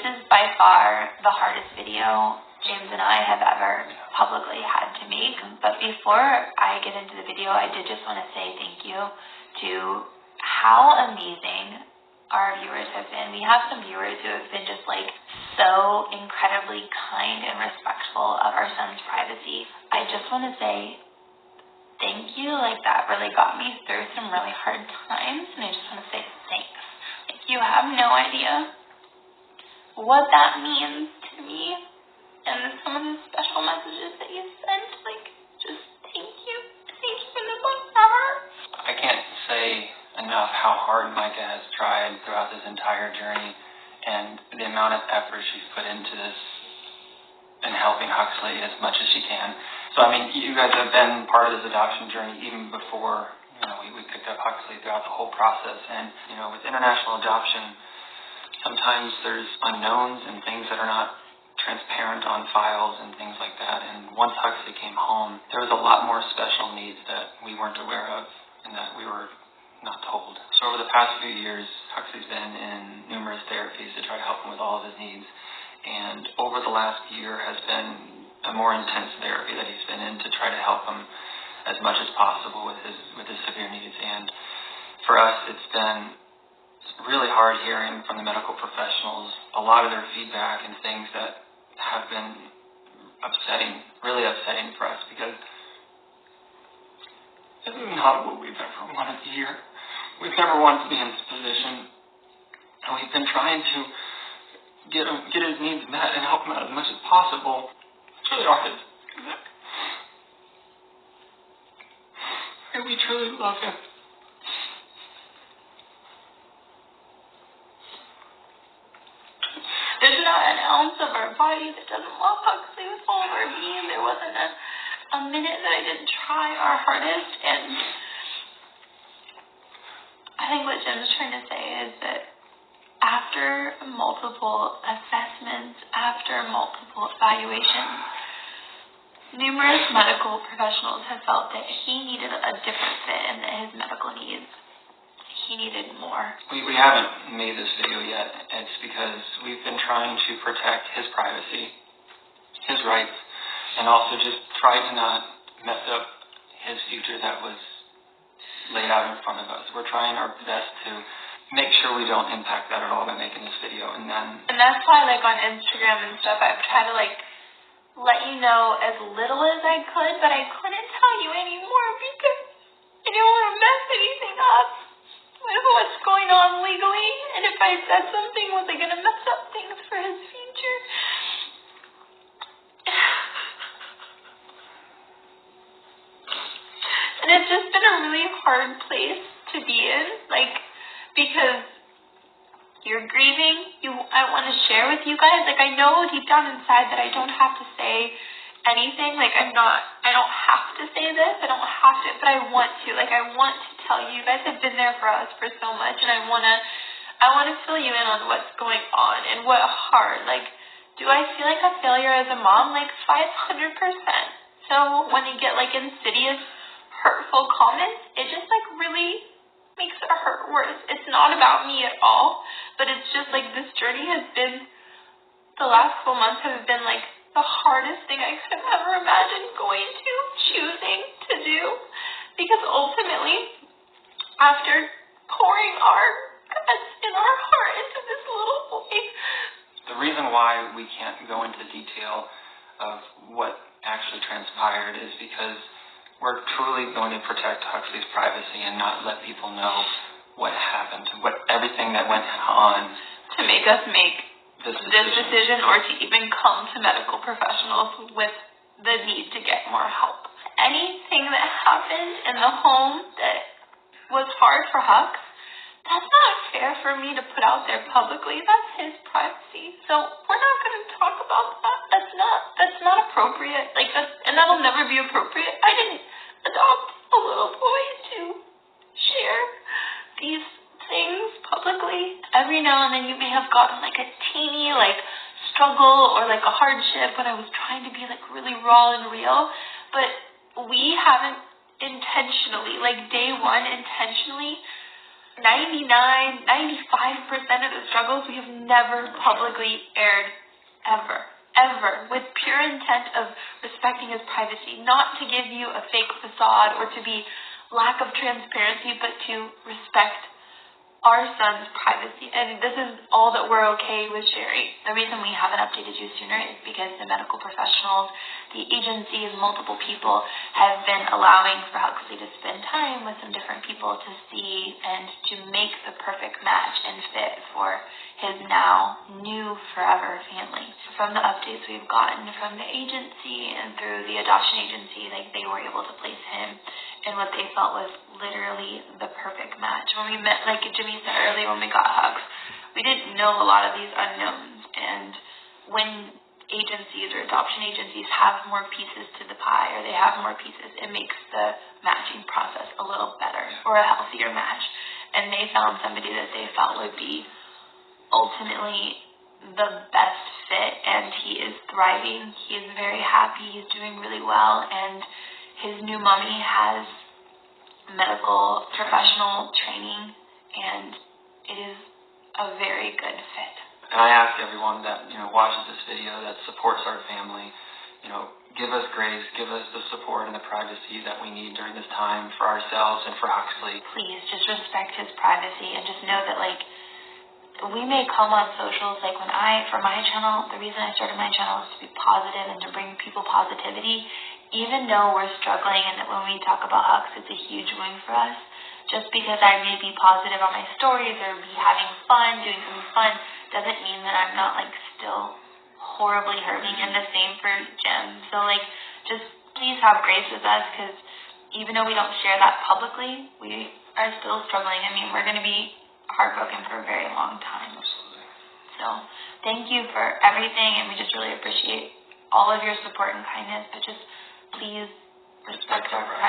is by far the hardest video James and I have ever publicly had to make. But before I get into the video, I did just want to say thank you to how amazing our viewers have been. We have some viewers who have been just like so incredibly kind and respectful of our son's privacy. I just want to say thank you. Like, that really got me through some really hard times, and I just want to say thanks. Like, you have no idea what that means to me, and some of the special messages that you sent. Like, just thank you. Thank you from the bottom of my heart. I can't say enough how hard Myka has tried throughout this entire journey, and the amount of effort she's put into this and helping Huxley as much as she can. So, I mean, you guys have been part of this adoption journey even before, we picked up Huxley throughout the whole process. And, with international adoption, sometimes there's unknowns and things that are not transparent on files and things like that. And once Huxley came home, there was a lot more special needs that we weren't aware of and that we were not told. So over the past few years, Huxley's been in numerous therapies to try to help him with all of his needs. And over the last year has been a more intense therapy that he's been in to try to help him as much as possible with his severe needs. And for us, it's been really hard hearing from the medical professionals a lot of their feedback and things that have been upsetting, really upsetting for us, because this is not what we've ever wanted to hear. We've never wanted to be in this position, and we've been trying to get his needs met and help him out as much as possible. It's really hard. And we truly love him. There's not an ounce of our body that doesn't love Huxley with all of our being. There wasn't a minute that I didn't try our hardest, and I think what Jim's trying to say is that after multiple assessments, after multiple evaluations, numerous medical professionals have felt that he needed a different fit and that his medical needs, he needed more. We haven't made this video yet. It's because we've been trying to protect his privacy, his rights, and also just try to not mess up his future that was laid out in front of us. We're trying our best to make sure we don't impact that at all by making this video. And that's why, like, on Instagram and stuff, I've tried to, like, let you know as little as I could, but I couldn't tell you anymore because I didn't want to mess anything up with what's going on legally, and if I said something, was I going to mess up things for his future? And it's just been a really hard place to be in, like, because you're grieving, I want to share with you guys, like, I know deep down inside that I don't have to say anything, like, I don't have to say this, I don't have to, but I want to, like, I want to tell you, you guys have been there for us for so much, and I want to fill you in on what's going on, and what hard, like, do I feel like a failure as a mom? Like, 500%. So, when you get, like, insidious, hurtful comments, it just, like, really makes it hurt worse. It's not about me at all, but it's just, like, this journey has been, the last couple months have been, like, the hardest thing I could have ever imagined choosing to do, because ultimately, after pouring our guts and our heart into this little boy. The reason why we can't go into detail of what actually transpired is because we're truly going to protect Huxley's privacy and not let people know what happened, everything that went on. To make us make this decision or to even come to medical professionals with the need to get more help. Anything that happened in the home that was hard for Hux, that's not fair for me to put out there publicly. That's his privacy. So we're not going to talk about that. That's not appropriate. Like, and that'll never be appropriate. I didn't adopt a little boy to share these things publicly. Every now and then you may have gotten like a teeny like struggle or like a hardship when I was trying to be like really raw and real, but we haven't intentionally, like day one, intentionally 95% of the struggles we have never publicly aired, ever, with pure intent of respecting his privacy, not to give you a fake facade or to be lack of transparency, but to respect our son's privacy. And this is all that we're okay with sharing. The reason we haven't updated you sooner is because the medical professionals, the agencies, multiple people have been allowing for Huxley to spend time with some different people to see and to make the perfect match and fit for his now new forever family. From the updates we've gotten from the agency and through the adoption agency, like, they were able to place him in what they felt was literally the perfect match. When we met, like Jimmy said earlier, when we got Hugs, we didn't know a lot of these unknowns. And when agencies or adoption agencies have more pieces to the pie, or they have more pieces, it makes the matching process a little better, or a healthier match. And they found somebody that they felt would be ultimately the best fit, and he is thriving. He is very happy. He's doing really well, and his new mommy has medical professional training, and it is a very good fit. And I ask everyone that, watches this video, that supports our family, give us grace, give us the support and the privacy that we need during this time for ourselves and for Huxley. Please, just respect his privacy, and just know that, we may come on socials, for my channel, the reason I started my channel is to be positive and to bring people positivity, even though we're struggling, and that when we talk about Hux, it's a huge win for us. Just because I may be positive on my stories or be having fun, doing something fun, doesn't mean that I'm not, still horribly hurting, and the same for Jim. So, just please have grace with us, because even though we don't share that publicly, we are still struggling. I mean, we're going to be heartbroken for a very long time. Absolutely. So, thank you for everything, and we just really appreciate all of your support and kindness, but just please respect our privacy.